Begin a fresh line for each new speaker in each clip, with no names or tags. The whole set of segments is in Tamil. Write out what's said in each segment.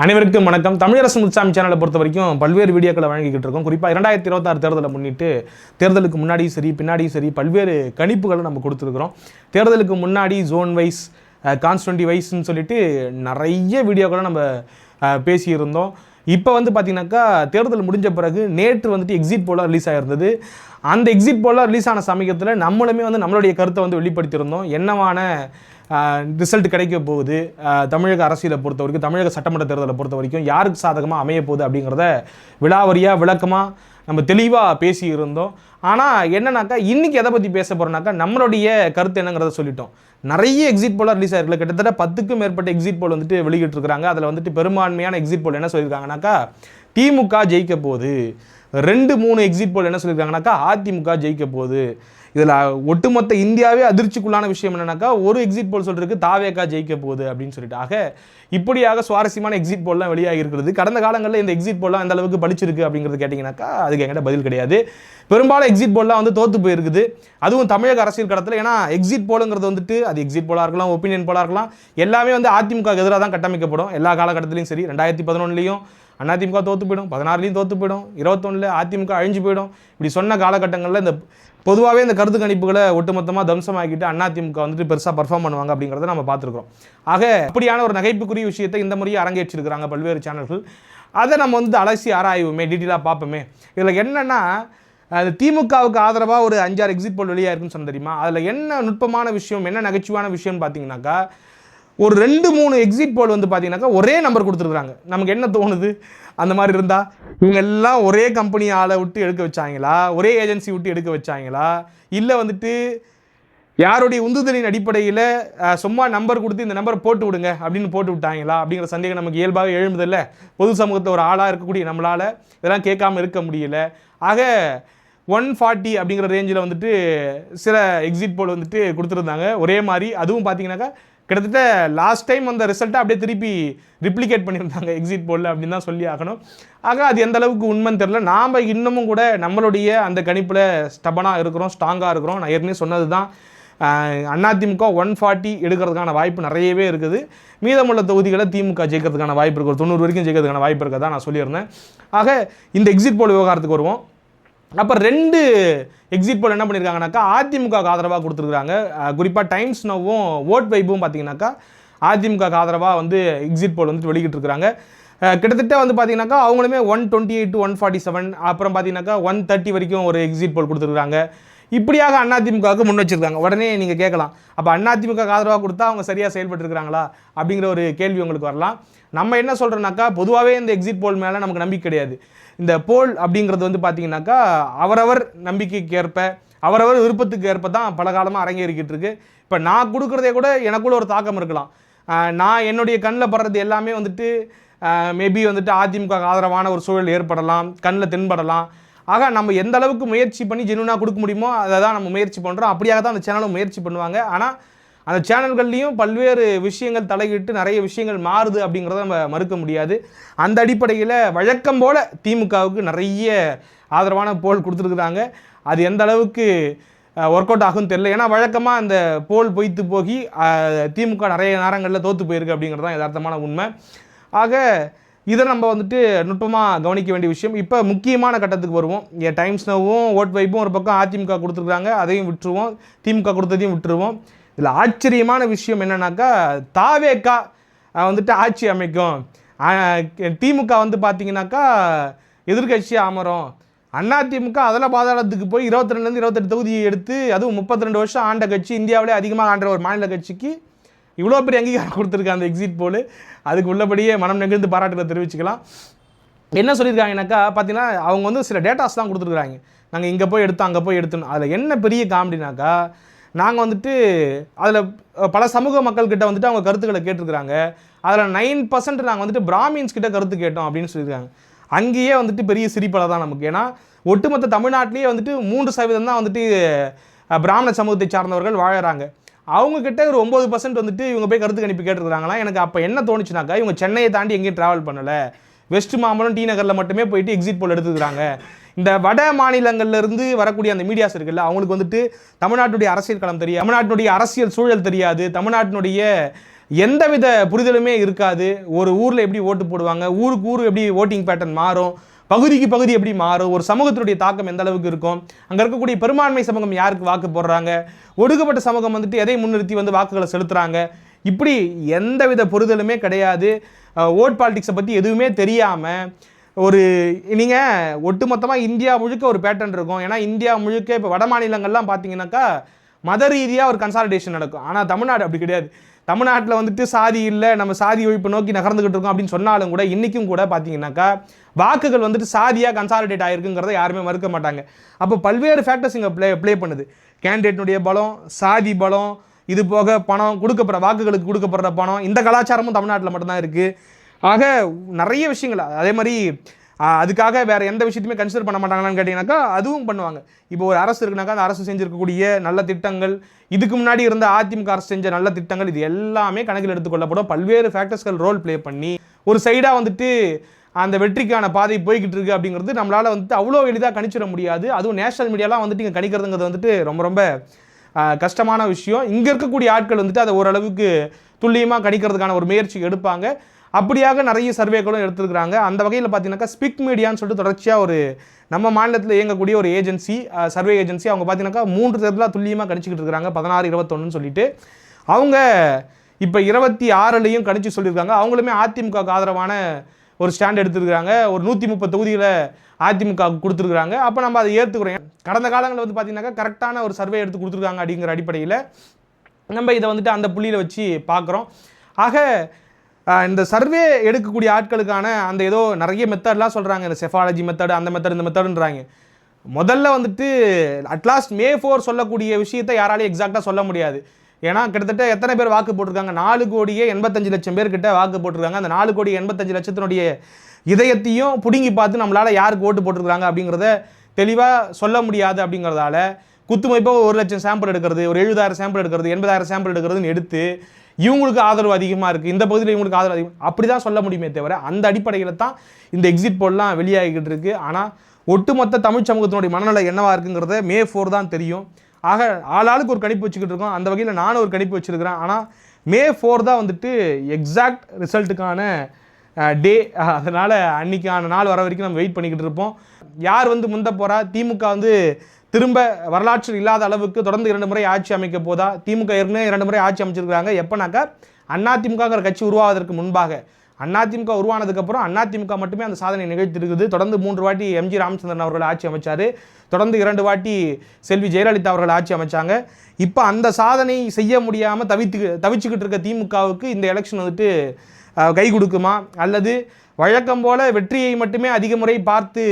அனைவருக்கும் வணக்கம். தமிழரசு முத்துசாமி சேனலை பொறுத்த வரைக்கும் பல்வேறு வீடியோக்களை வழங்கிக்கிட்டு இருக்கோம். குறிப்பாக 2026 தேர்தலை முன்னிட்டு தேர்தலுக்கு முன்னாடியும் சரி பின்னாடியும் சரி பல்வேறு கணிப்புகளை நம்ம கொடுத்துருக்குறோம். தேர்தலுக்கு முன்னாடி ஜோன் வைஸ் கான்ஸ்டுவன்டி வைஸ்ன்னு சொல்லிட்டு நிறைய வீடியோக்களை நம்ம பேசியிருந்தோம். இப்போ பார்த்தீங்கன்னாக்கா தேர்தல் முடிஞ்ச பிறகு நேற்று எக்ஸிட் போலாக ரிலீஸ் ஆகிருந்தது. அந்த எக்ஸிட் போலாக ரிலீஸ் ஆன சமயத்தில் நம்மளுமே நம்மளுடைய கருத்தை வெளிப்படுத்தியிருந்தோம். என்னவான ரிசல்ட் கிடைக்க போகுது, தமிழக அரசியலை பொறுத்த வரைக்கும், தமிழக சட்டமன்ற தேர்தலை பொறுத்த வரைக்கும் யாருக்கு சாதகமாக அமைய போகுது அப்படிங்கிறத விலாவரியாக விளக்கமாக நம்ம தெளிவாக பேசியிருந்தோம். ஆனால் என்னன்னாக்கா இன்றைக்கி எதை பற்றி பேச போகிறோம்னாக்கா நம்மளுடைய கருத்து என்னங்கிறத சொல்லிட்டோம். நிறைய எக்ஸிட் போலாக ரிலீஸ் ஆகிருக்கல, கிட்டத்தட்ட 10க்கும் மேற்பட்ட எக்ஸிட் போல் வெளியிட்டிருக்கிறாங்க. அதில் பெரும்பான்மையான எக்ஸிட் போல் என்ன சொல்லியிருக்காங்கனாக்கா திமுக ஜெயிக்க போகுது. 2-3 எக்ஸிட் போல் என்ன சொல்லியிருக்காங்கனாக்கா அதிமுக ஜெயிக்க போகுது. இதில் ஒட்டுமொத்த இந்தியாவே அதிர்ச்சிக்குள்ளான விஷயம் என்னன்னாக்கா ஒரு எக்ஸிட் போல் சொல்கிறதுக்கு தாவேகா ஜெயிக்க போகுது அப்படின்னு சொல்லிட்டு. ஆக இப்படியாக சுவாரஸ்யமான எக்ஸிட் போல்லாம் வெளியாகி இருக்கிறது. கடந்த காலங்களில் இந்த எக்ஸிட் போல்லாம் எந்த அளவுக்கு பலிச்சிருக்கு அப்படிங்கிறது கேட்டிங்கனாக்கா அதுக்கு என்கிட்ட பதில் கிடையாது. பெரும்பாலும் எக்ஸிட் போல்லாம் தோற்று போயிருக்குது, அதுவும் தமிழக அரசியல் கடத்தில். ஏன்னா எக்ஸிட் போலுங்கிறது அது எக்ஸிட் போலாக இருக்கலாம், ஒப்பீனியன் போலாக இருக்கலாம், எல்லாமே அதிமுக எதிராக தான் கட்டமைக்கப்படும். எல்லா காலகட்டத்திலையும் சரி. 2011 அதிமுக தோற்று போயிடும், 16 தோற்று போயிடும், 21 அதிமுக அழிஞ்சு போயிடும். இப்படி சொன்ன காலகட்டங்களில் இந்த பொதுவாகவே இந்த கருத்து கணிப்புகளை ஒட்டுமொத்தமாக தம்சமாக்கிட்டு அதிமுக பெருசாக பர்ஃபார்ம் பண்ணுவாங்க அப்படிங்கிறத நம்ம பார்த்துருக்கோம். ஆக அப்படியான ஒரு நகைப்புக்குரிய விஷயத்தை இந்த முறையை அரங்கேற்றிருக்கிறாங்க பல்வேறு சேனல்கள். அதை நம்ம அலசி ஆராய்வுமே, டீட்டெயிலாக பார்ப்போமே. இதில் என்னென்னா திமுகவுக்கு ஆதரவாக ஒரு 5-6 எக்ஸிட் போல் வெளியாக இருக்குன்னு சொன்ன தெரியுமா? அதில் என்ன நுட்பமான விஷயம், என்ன நகைச்சுவான விஷயம்னு பார்த்தீங்கன்னாக்கா ஒரு 2-3 எக்ஸிட் போல் பார்த்தீங்கன்னாக்கா ஒரே நம்பர் கொடுத்துருக்குறாங்க. நமக்கு என்ன தோணுது, அந்த மாதிரி இருந்தால் இவங்க எல்லாம் ஒரே கம்பெனி ஆளை விட்டு எடுக்க வச்சாங்களா, ஒரே ஏஜென்சி விட்டு எடுக்க வச்சாங்களா, இல்லை யாருடைய உந்துதலின் அடிப்படையில் சும்மா நம்பர் கொடுத்து இந்த நம்பரை போட்டு விடுங்க அப்படின்னு போட்டு விட்டாங்களா அப்படிங்கிற சந்தேகம் நமக்கு இயல்பாக எழும்புதில்லை. பொது சமூகத்தை ஒரு ஆளாக இருக்கக்கூடிய நம்மளால் இதெல்லாம் கேட்காமல் இருக்க முடியல. ஆக 140 அப்படிங்கிற ரேஞ்சில் சில எக்ஸிட் போல் கொடுத்துருந்தாங்க ஒரே மாதிரி. அதுவும் பார்த்தீங்கன்னாக்கா கிட்டத்தட்ட லாஸ்ட் டைம் அந்த ரிசல்ட்டை அப்படியே திருப்பி ரிப்ளிகேட் பண்ணியிருந்தாங்க எக்ஸிட் போல் அப்படின்னு தான் சொல்லி ஆகணும். ஆக அது எந்த அளவுக்கு உண்மைன்னு தெரியல. நாம் இன்னமும் கூட நம்மளுடைய அந்த கணிப்பில் ஸ்டபனாக இருக்கிறோம், ஸ்ட்ராங்காக இருக்கிறோம். நான் ஏற்கனவே சொன்னது தான், அதிமுக 140 எடுக்கிறதுக்கான வாய்ப்பு நிறையவே இருக்குது. மீதமுள்ள தொகுதிகளை திமுக ஜெயிக்கிறதுக்கான வாய்ப்பு இருக்குது, 90 வரைக்கும் ஜெயிக்கிறதுக்கான வாய்ப்பு இருக்கதான் நான் சொல்லியிருந்தேன். ஆக இந்த எக்ஸிட் போல் விவகாரத்துக்கு வருவோம். அப்போ 2 எக்ஸிட் போல் என்ன பண்ணியிருக்காங்கனாக்கா அதிமுக ஆதரவாக கொடுத்துருக்குறாங்க. குறிப்பாக டைம்ஸ் நவ்வும் ஓட் வைப்பும் பார்த்தீங்கன்னாக்கா அதிமுக ஆதரவாக எக்ஸிட் போல் வெளியிட்டிருக்கிறாங்க. கிட்டத்தட்ட பார்த்தீங்கன்னாக்கா அவங்களுமே 128 to 147, அப்புறம் பார்த்தீங்கன்னாக்கா 130 வரைக்கும் ஒரு எக்ஸிட் போல் கொடுத்துருக்குறாங்க. இப்படியாக அதிமுகவுக்கு முன் வச்சிருக்காங்க. உடனே நீங்கள் கேட்கலாம், அப்போ அதிமுக ஆதரவாக கொடுத்தா அவங்க சரியாக செயல்பட்டுருக்கிறாங்களா அப்படிங்கிற ஒரு கேள்வி உங்களுக்கு வரலாம். நம்ம என்ன சொல்கிறோம்னாக்கா பொதுவாகவே இந்த எக்ஸிட் போல் மேலே நமக்கு நம்பிக்கை கிடையாது. இந்த போல் அப்படிங்கிறது பார்த்தீங்கன்னாக்கா அவரவர் நம்பிக்கைக்கு ஏற்ப, அவரவர் விருப்பத்துக்கு ஏற்ப தான் பல காலமாக அரங்கேறிக்கிட்டு இருக்கு. இப்போ நான் கொடுக்குறதே கூட எனக்குள்ள ஒரு தாக்கம் இருக்கலாம். நான் என்னுடைய கண்ணில் படுறது எல்லாமே மேபி அதிமுக ஆதரவான ஒரு சூழல் ஏற்படலாம், கண்ணில் தென்படலாம். ஆக நம்ம எந்த அளவுக்கு முயற்சி பண்ணி ஜெனுவனாக கொடுக்க முடியுமோ அதை தான் நம்ம முயற்சி பண்ணுறோம். அப்படியாக தான் அந்த சேனலும் முயற்சி பண்ணுவாங்க. ஆனால் அந்த சேனல்கள்லேயும் பல்வேறு விஷயங்கள் தலையிட்டு நிறைய விஷயங்கள் மாறுது அப்படிங்கிறத நம்ம மறுக்க முடியாது. அந்த அடிப்படையில் வழக்கம் போல் திமுகவுக்கு நிறைய ஆதரவான போல் கொடுத்துருக்குறாங்க. அது எந்த அளவுக்கு ஒர்க் அவுட் ஆகும்னு தெரியல. ஏன்னா வழக்கமாக அந்த போல் பொய்த்து போகி திமுக நிறைய நேரங்களில் தோற்று போயிருக்கு அப்படிங்கிறது தான் யதார்த்தமான உண்மை. ஆக இதை நம்ம நுட்பமாக கவனிக்க வேண்டிய விஷயம். இப்போ முக்கியமான கட்டத்துக்கு வருவோம். டைம்ஸ் நவ்வும் ஓட் வைப்பும் ஒரு பக்கம் அதிமுக கொடுத்துருக்குறாங்க, அதையும் விட்டுருவோம், திமுக கொடுத்ததையும் விட்டுருவோம். இதில் ஆச்சரியமான விஷயம் என்னன்னாக்கா தாவேகா ஆட்சி அமைக்கும், திமுக பார்த்தீங்கன்னாக்கா எதிர்கட்சியாக அமரும், அதிமுக அதில் பாதாளத்துக்கு போய் 22 28 தொகுதியை எடுத்து, அதுவும் 32 வருஷம் ஆண்ட கட்சி, இந்தியாவிலே அதிகமாக ஆண்ட ஒரு மாநில கட்சிக்கு இவ்வளோ பெரிய அங்கீகாரம் கொடுத்துருக்காங்க அந்த எக்ஸிட் போல். அதுக்கு உள்ளபடியே மனம் நெகிழ்ந்து பாராட்டுகளை தெரிவிச்சுக்கலாம். என்ன சொல்லியிருக்காங்கனாக்கா பார்த்தீங்கன்னா அவங்க சில டேட்டாஸ் தான் கொடுத்துருக்குறாங்க. நாங்கள் இங்கே போய் எடுத்தோம், அங்கே போய் எடுத்தோம். அதில் என்ன பெரிய காமெடினாக்கா நாங்கள் அதில் பல சமூக மக்கள்கிட்ட அவங்க கருத்துக்களை கேட்டிருக்கிறாங்க. அதில் 9% நாங்கள் பிராமின்ஸ் கிட்ட கருத்து கேட்டோம் அப்படின்னு சொல்லியிருக்காங்க. அங்கேயே பெரிய சிரிப்பலை தான் நமக்கு. ஏன்னா ஒட்டுமொத்த தமிழ்நாட்டிலேயே 3% தான் பிராமண சமூகத்தை சார்ந்தவர்கள் வாழறாங்க. அவங்கக்கிட்ட ஒரு 9% இவங்க போய் கருத்து கணிப்பு கேட்டிருக்கிறாங்களா. எனக்கு அப்போ என்ன தோணுச்சுனாக்கா இவங்க சென்னையை தாண்டி எங்கேயும் ட்ராவல் பண்ணலை, வெஸ்ட் மாம்பலம் டி நகரில் மட்டுமே போயிட்டு எக்ஸிட் போல் எடுத்துக்கிறாங்க. இந்த வட மாநிலங்கள்லேருந்து வரக்கூடிய அந்த மீடியாஸ் இருக்குல்ல, அவங்களுக்கு தமிழ்நாட்டுடைய அரசியல் களம் தெரியாது, தமிழ்நாட்டினுடைய அரசியல் சூழல் தெரியாது, தமிழ்நாட்டினுடைய எந்தவித புரிதலுமே இருக்காது. ஒரு ஊரில் எப்படி ஓட்டு போடுவாங்க, ஊருக்கு ஊர் எப்படி ஓட்டிங் பேட்டர்ன் மாறும், பகுதிக்கு பகுதி எப்படி மாறும், ஒரு சமூகத்தினுடைய தாக்கம் எந்த அளவுக்கு இருக்கும், அங்கே இருக்கக்கூடிய பெரும்பான்மை சமூகம் யாருக்கு வாக்கு போடுறாங்க, ஒடுக்கப்பட்ட சமூகம் வந்துட்டு எதை முன்னிறுத்தி வந்து வாக்குகளை செலுத்துகிறாங்க, இப்படி எந்தவித புரிதலுமே கிடையாது. ஓட் பாலிடிக்ஸை பற்றி எதுவுமே தெரியாமல் ஒரு நீங்கள் ஒட்டுமொத்தமாக இந்தியா முழுக்க ஒரு பேட்டர்ன் இருக்கும். ஏன்னா இந்தியா முழுக்க இப்போ வட மாநிலங்கள்லாம் பார்த்தீங்கன்னாக்கா மத ரீதியாக ஒரு கன்சாலிடேஷன் நடக்கும். ஆனால் தமிழ்நாடு அப்படி கிடையாது. தமிழ்நாட்டில் வந்துட்டு சாதி இல்லை, நம்ம சாதி ஒழிப்பு நோக்கி நகர்ந்துக்கிட்டு இருக்கோம் அப்படின்னு சொன்னாலும் கூட இன்றைக்கும் கூட பார்த்தீங்கன்னாக்கா வாக்குகள் வந்துட்டு சாதியாக கன்சாலிடேட் ஆகிருக்குங்கிறத யாருமே மறுக்க மாட்டாங்க. அப்போ பல்வேறு ஃபேக்டர்ஸ் இங்கே ப்ளே பண்ணுது. கேண்டிடேட்னுடைய பலம், சாதி பலம், இது போக பணம், கொடுக்கப்படுற வாக்குகளுக்கு கொடுக்கப்படுற பணம், இந்த கலாச்சாரமும் தமிழ்நாட்டில் மட்டும்தான் இருக்குது. ஆக நிறைய விஷயங்கள். அதே மாதிரி அதுக்காக வேறு எந்த விஷயத்தையுமே கன்சிடர் பண்ண மாட்டாங்களான்னு கேட்டிங்கனாக்கா அதுவும் பண்ணுவாங்க. இப்போ ஒரு அரசு இருக்குனாக்கா அந்த அரசு செஞ்சுருக்கக்கூடிய நல்ல திட்டங்கள், இதுக்கு முன்னாடி இருந்த அதிமுக அரசு செஞ்ச நல்ல திட்டங்கள், இது எல்லாமே கணக்கில் எடுத்துக்கொள்ளப்படும். பல்வேறு ஃபேக்டர்ஸ்கள் ரோல் ப்ளே பண்ணி ஒரு சைடாக வந்துட்டு அந்த வெற்றிக்கான பாதை போய்கிட்டு இருக்குது அப்படிங்கிறது நம்மளால் வந்துட்டு அவ்வளோ எளிதாக கணிச்சிட முடியாது. அதுவும் நேஷனல் மீடியாலாம் வந்துட்டு இங்கே கணிக்கிறதுங்கிறது வந்துட்டு ரொம்ப ரொம்ப கஷ்டமான விஷயம். இங்கே இருக்கக்கூடிய ஆட்கள் வந்துட்டு அதை ஓரளவுக்கு துல்லியமாக கணிக்கிறதுக்கான ஒரு முயற்சி எடுப்பாங்க. அப்படியாக நிறைய சர்வேக்களும் எடுத்துருக்குறாங்க. அந்த வகையில் பார்த்தீங்கன்னாக்கா ஸ்பிக் மீடியான்னு சொல்லிட்டு தொடர்ச்சியாக ஒரு நம்ம மாநிலத்தில் இயங்கக்கூடிய ஒரு ஏஜென்சி, சர்வே ஏஜென்சி, அவங்க பார்த்தீங்கன்னாக்கா 3 தேர்தலாக துல்லியமாக கணிச்சிக்கிட்டு இருக்கிறாங்க. 16, 21 சொல்லிட்டு அவங்க இப்போ 26லையும் கணிச்சு சொல்லியிருக்காங்க. அவங்களுமே அதிமுகவுக்கு ஆதரவான ஒரு ஸ்டாண்ட் எடுத்துருக்காங்க. ஒரு 130 தொகுதிகளை அதிமுக கொடுத்துருக்குறாங்க. அப்போ நம்ம அதை ஏற்றுக்கிறோம். கடந்த காலங்களில் வந்து பார்த்தீங்கன்னாக்கா கரெக்டான ஒரு சர்வே எடுத்து கொடுத்துருக்காங்க அப்படிங்கிற அடிப்படையில் நம்ம இதை வந்துட்டு அந்த புள்ளியில் வச்சு பார்க்குறோம். ஆக இந்த சர்வே எடுக்கக்கூடிய ஆட்களுக்கான அந்த ஏதோ நிறைய மெத்தட்லாம் சொல்கிறாங்க, இந்த செஃபாலஜி மெத்தடு, அந்த மெத்தட், இந்த மெத்தடுன்றாங்க. முதல்ல வந்துட்டு அட்லாஸ்ட் May 4 சொல்லக்கூடிய விஷயத்தை யாராலையும் எக்ஸாக்டாக சொல்ல முடியாது. ஏன்னா கிட்டத்தட்ட எத்தனை பேர் வாக்கு போட்டிருக்காங்க, 4,85,00,000 பேர்கிட்ட வாக்கு போட்டிருக்காங்க. அந்த 4,85,00,000 இதயத்தையும் பிடுங்கி பார்த்து நம்மளால் யாருக்கு ஓட்டு போட்டிருக்காங்க அப்படிங்கிறத தெளிவாக சொல்ல முடியாது. அப்படிங்கிறதால குத்துமைப்பாக 1,00,000 சாம்பிள் எடுக்கிறது, ஒரு 70,000 சாம்பிள் எடுக்கிறது, 80,000 சாம்பிள் எடுக்கிறதுன்னு எடுத்து இவங்களுக்கு ஆதரவு அதிகமாக இருக்குது, இந்த பகுதியில் இவங்களுக்கு ஆதரவு அதிகம், அப்படி தான் சொல்ல முடியுமே தவிர அந்த அடிப்படையில் தான் இந்த எக்ஸிட் போல்லாம் வெளியாகிக்கிட்டு இருக்குது. ஆனால் ஒட்டுமொத்த தமிழ் சமூகத்தினுடைய மனநிலை என்னவாக இருக்குங்கிறத May 4 தான் தெரியும். ஆக ஆளாளுக்கு ஒரு கணிப்பு வச்சுக்கிட்டு இருக்கோம். அந்த வகையில் நானும் ஒரு கணிப்பு வச்சுருக்கிறேன். ஆனால் May 4 தான் வந்துட்டு எக்ஸாக்ட் ரிசல்ட்டுக்கான டே. அதனால் அன்றைக்கான நாள் வர வரைக்கும் நம்ம வெயிட் பண்ணிக்கிட்டு இருப்போம். யார் வந்து முந்த போகிறா, திமுக வந்து திரும்ப வரலாற்றில் இல்லாத அளவுக்கு தொடர்ந்து 2 முறை ஆட்சி அமைக்க போதா, திமுக ஏற்கனவே 2 முறை ஆட்சி அமைச்சிருக்கிறாங்க. எப்போனாக்கா அதிமுகங்கிற கட்சி உருவாவதற்கு முன்பாக, அதிமுக உருவானதுக்கப்புறம் அதிமுக மட்டுமே அந்த சாதனை நிகழ்த்திருக்குது. தொடர்ந்து 3 வாட்டி எம்ஜி ராமச்சந்திரன் அவர்கள் ஆட்சி அமைச்சார், தொடர்ந்து 2 வாட்டி செல்வி ஜெயலலிதா அவர்கள் ஆட்சி அமைச்சாங்க. இப்போ அந்த சாதனை செய்ய முடியாமல் தவிச்சுக்கிட்டு இருக்க திமுகவுக்கு இந்த எலெக்ஷன் வந்துட்டு கை கொடுக்குமா, அல்லது வழக்கம் போல வெற்றியை மட்டுமே அதிக முறை பார்த்து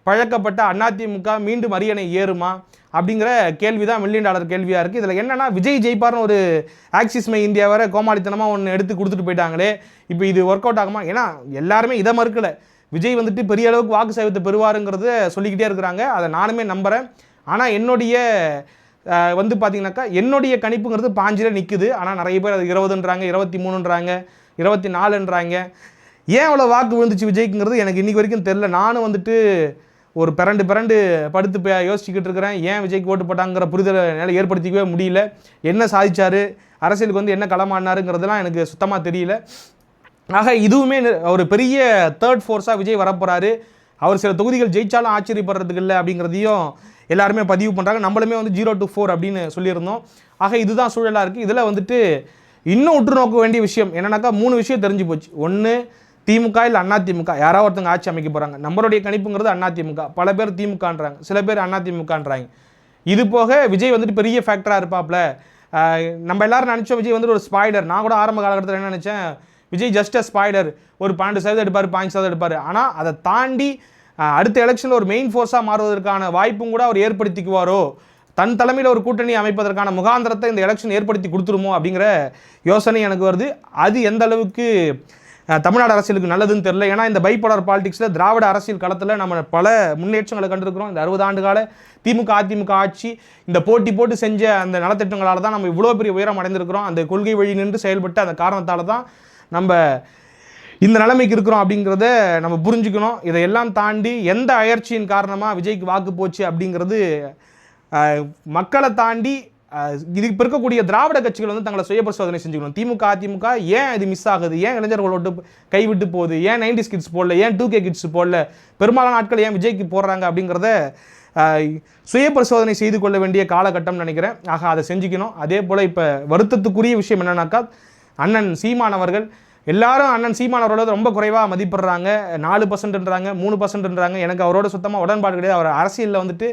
பழக்கப்பட்ட அதிமுக மீண்டும் அரியணை ஏறுமா அப்படிங்கிற கேள்வி தான் $1 மில்லியன் கேள்வியாக இருக்குது. இதில் என்னென்னா விஜய் ஜெயிப்பார்னு ஒரு ஆக்சிஸ் மை இந்தியா வர கோமாளித்தனமாக ஒன்று எடுத்து கொடுத்துட்டு போயிட்டாங்களே, இப்போ இது ஒர்க் அவுட் ஆகுமா? ஏன்னா எல்லாருமே இதை மறுக்கலை, விஜய் வந்துட்டு பெரிய அளவுக்கு வாக்கு சதவீதத்தை பெறுவாருங்கிறத சொல்லிக்கிட்டே இருக்கிறாங்க. அதை நானுமே நம்புகிறேன். ஆனால் என்னுடைய வந்து பார்த்தீங்கன்னாக்கா என்னுடைய கணிப்புங்கிறது 5 நிற்குது. ஆனால் நிறைய பேர் அது 20ன்றாங்க, 23ன்றாங்க, 24ன்றாங்க. ஏன் அவ்வளோ வாக்கு விழுந்துச்சு விஜய்க்குங்கிறது எனக்கு இன்றைக்கி வரைக்கும் தெரில. நானும் வந்துட்டு ஒரு பிறண்டு படுத்து யோசிச்சுக்கிட்டு இருக்கிறேன். ஏன் விஜய்க்கு ஓட்டு போட்டாங்கிற புரிதலை என்னால் ஏற்படுத்திக்கவே முடியல. என்ன சாதிச்சார், அரசியலுக்கு வந்து என்ன களமானாருங்கிறதுலாம் எனக்கு சுத்தமாக தெரியல. ஆக இதுவுமே ஒரு பெரிய தேர்ட் ஃபோர்ஸாக விஜய் வரப்போகிறாரு. அவர் சில தொகுதிகள் ஜெயிச்சாலும் ஆச்சரியப்படுறதுக்கு இல்லை அப்படிங்கிறதையும் எல்லாருமே பதிவு பண்ணுறாங்க. நம்மளுமே வந்து 0 to 4 அப்படின்னு சொல்லியிருந்தோம். ஆக இதுதான் சூழலாக இருக்குது. இதில் வந்துட்டு இன்னும் உற்று நோக்க வேண்டிய விஷயம் என்னன்னாக்கா 3 விஷயம் தெரிஞ்சு போச்சு. ஒன்று, திமுக இல்லை அதிமுக யாராவது ஒருத்தங்க ஆட்சி அமைக்க போகிறாங்க. நம்மளுடைய கணிப்புங்கிறது அதிமுக. பல பேர் திமுகன்றாங்க, சில பேர் அதிமுகன்றாங்க. இது போக விஜய் வந்துட்டு பெரிய ஃபேக்டராக இருப்பாப்ல. நம்ம எல்லாரும் நினச்சோம் விஜய் வந்துட்டு ஒரு ஸ்பாய்லர். நான் கூட ஆரம்ப காலகட்டத்தில் என்ன நினச்சேன், விஜய் ஜஸ்ட் அ ஸ்பாய்லர், ஒரு 12% எடுப்பார், 5% எடுப்பார். ஆனால் அதை தாண்டி அடுத்த எலெக்ஷனில் ஒரு மெயின் ஃபோர்ஸாக மாறுவதற்கான வாய்ப்பும் கூட அவர் ஏற்படுத்திக்குவாரோ, தன் தலைமையில் ஒரு கூட்டணி அமைப்பதற்கான முகாந்திரத்தை இந்த எலெக்ஷன் ஏற்படுத்தி கொடுத்துருமோ அப்படிங்கிற யோசனை எனக்கு வருது. அது எந்த அளவுக்கு தமிழ்நாடு அரசியலுக்கு நல்லதுன்னு தெரியல. ஏன்னா இந்த பைபோலார் பாலிடிக்ஸில் திராவிட அரசியல் களத்தில் நம்ம பல முன்னேற்றங்களை கண்டிருக்கிறோம். இந்த 60 ஆண்டு கால திமுக அதிமுக ஆட்சி இந்த போட்டு செஞ்ச அந்த நலத்திட்டங்களால் தான் நம்ம இவ்வளோ பெரிய உயரம் அடைந்திருக்கிறோம். அந்த கொள்கை வழி நின்று செயல்பட்டு அந்த காரணத்தால் தான் நம்ம இந்த நிலைமைக்கு இருக்கிறோம் அப்படிங்கிறத நம்ம புரிஞ்சுக்கணும். இதையெல்லாம் தாண்டி எந்த அயற்சியின் காரணமாக விஜய்க்கு வாக்கு போச்சு அப்படிங்கிறது மக்களை தாண்டி இது இப்போ இருக்கக்கூடிய திராவிட கட்சிகள் வந்து தங்களை சுய பரிசோதனை செஞ்சுக்கணும். திமுக அதிமுக ஏன் இது மிஸ் ஆகுது, ஏன் இளைஞர்கள் ஓட்டு கைவிட்டு போகுது, ஏன் 90s கிட்ஸ் போடல, ஏன் 2K கிட்ஸ் போடல, பெரும்பாலான ஆட்கள் ஏன் விஜய்க்கு போடுறாங்க அப்படிங்கிறத சுய பரிசோதனை செய்து கொள்ள வேண்டிய காலகட்டம்னு நினைக்கிறேன். ஆக அதை செஞ்சுக்கணும். அதே போல் இப்போ வருத்தத்துக்குரிய விஷயம் என்னன்னாக்கா, அண்ணன் சீமான் அவர்கள் எல்லாரும் அண்ணன் சீமான் அவரோட ரொம்ப குறைவாக மதிப்பிடுறாங்க. 4%ன்றாங்க, 3%ன்றாங்க. எனக்கு அவரோட சுத்தமாக உடன்பாடு கிடையாது. அவர் அரசியலில் வந்துட்டு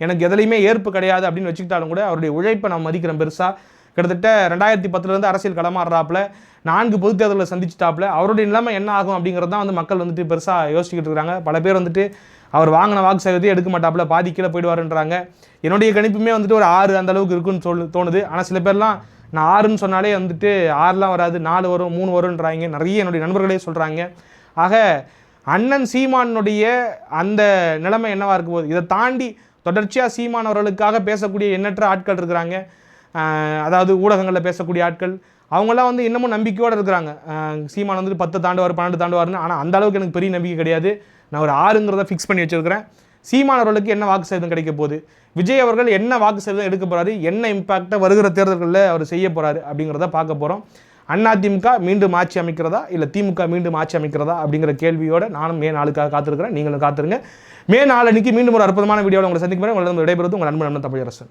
எனக்கு எதுலையுமே ஏற்பு கிடையாது அப்படின்னு வச்சுக்கிட்டாலும் கூட அவருடைய உழைப்பை நான் மதிக்கிறேன் பெருசாக. கிட்டத்தட்ட 2010 அரசியல் களமாடுறாப்புல, 4 பொதுத் தேர்தலில் சந்திச்சிட்டாப்புல. அவருடைய நிலைமை என்ன ஆகும் அப்படிங்கிறது தான் வந்து மக்கள் வந்துட்டு பெருசாக யோசிச்சுக்கிட்டு இருக்கிறாங்க. பல பேர் வந்துட்டு அவர் வாங்கின வாக்கு சதவீதத்தை எடுக்க மாட்டாப்புல, பாதி கீழே போயிடுவாருன்றாங்க. என்னுடைய கணிப்புமே வந்துட்டு ஒரு 6 அந்த அளவுக்கு இருக்குன்னு தோணுது. ஆனால் சில பேர்லாம் நான் 6ன்னு சொன்னாலே வந்துட்டு 6லாம் வராது, 4 வரும், 3 வரும்ன்றாங்க. நிறைய என்னுடைய நண்பர்களே சொல்கிறாங்க. ஆக அண்ணன் சீமானுடைய அந்த நிலைமை என்னவா இருக்க போகுது? இதை தாண்டி தொடர்ச்சியாக சீமான் அவர்களுக்காக பேசக்கூடிய எண்ணற்ற ஆட்கள் இருக்கிறாங்க. அதாவது ஊடகங்களில் பேசக்கூடிய ஆட்கள், அவங்களாம் வந்து இன்னமும் நம்பிக்கையோடு இருக்கிறாங்க. சீமான் வந்துட்டு 10 தாண்டுவார், 12 தாண்டுவார்னு. ஆனால் அந்த அளவுக்கு எனக்கு பெரிய நம்பிக்கை கிடையாது. நான் ஒரு 6ங்கிறத ஃபிக்ஸ் பண்ணி வச்சுருக்கிறேன். சீமான் அவர்களுக்கு என்ன வாக்கு சதவீதம் கிடைக்க போகுது, விஜய் அவர்கள் என்ன வாக்கு சதவீதம் எடுக்க போகிறாரு, என்ன இம்பாக்டை வருகிற தேர்தல்களில் அவர் செய்ய போகிறாரு அப்படிங்கிறத பார்க்க போகிறோம். அதிமுக மீண்டும் ஆட்சி அமைக்கிறதா இல்லை திமுக மீண்டும் ஆட்சி அமைக்கிறதா அப்படிங்கிற கேள்வியோடு நானும் மே 4க்காக காத்திருக்கிறேன். நீங்களும் காத்திருங்க. மே 4 அன்னைக்கு மீண்டும் ஒரு அற்புதமான வீடியோவில் உங்களை சந்திக்கும் வரை உங்களிடம் விடைபெறுவது உங்கள் நண்பன் தமிழரசன்.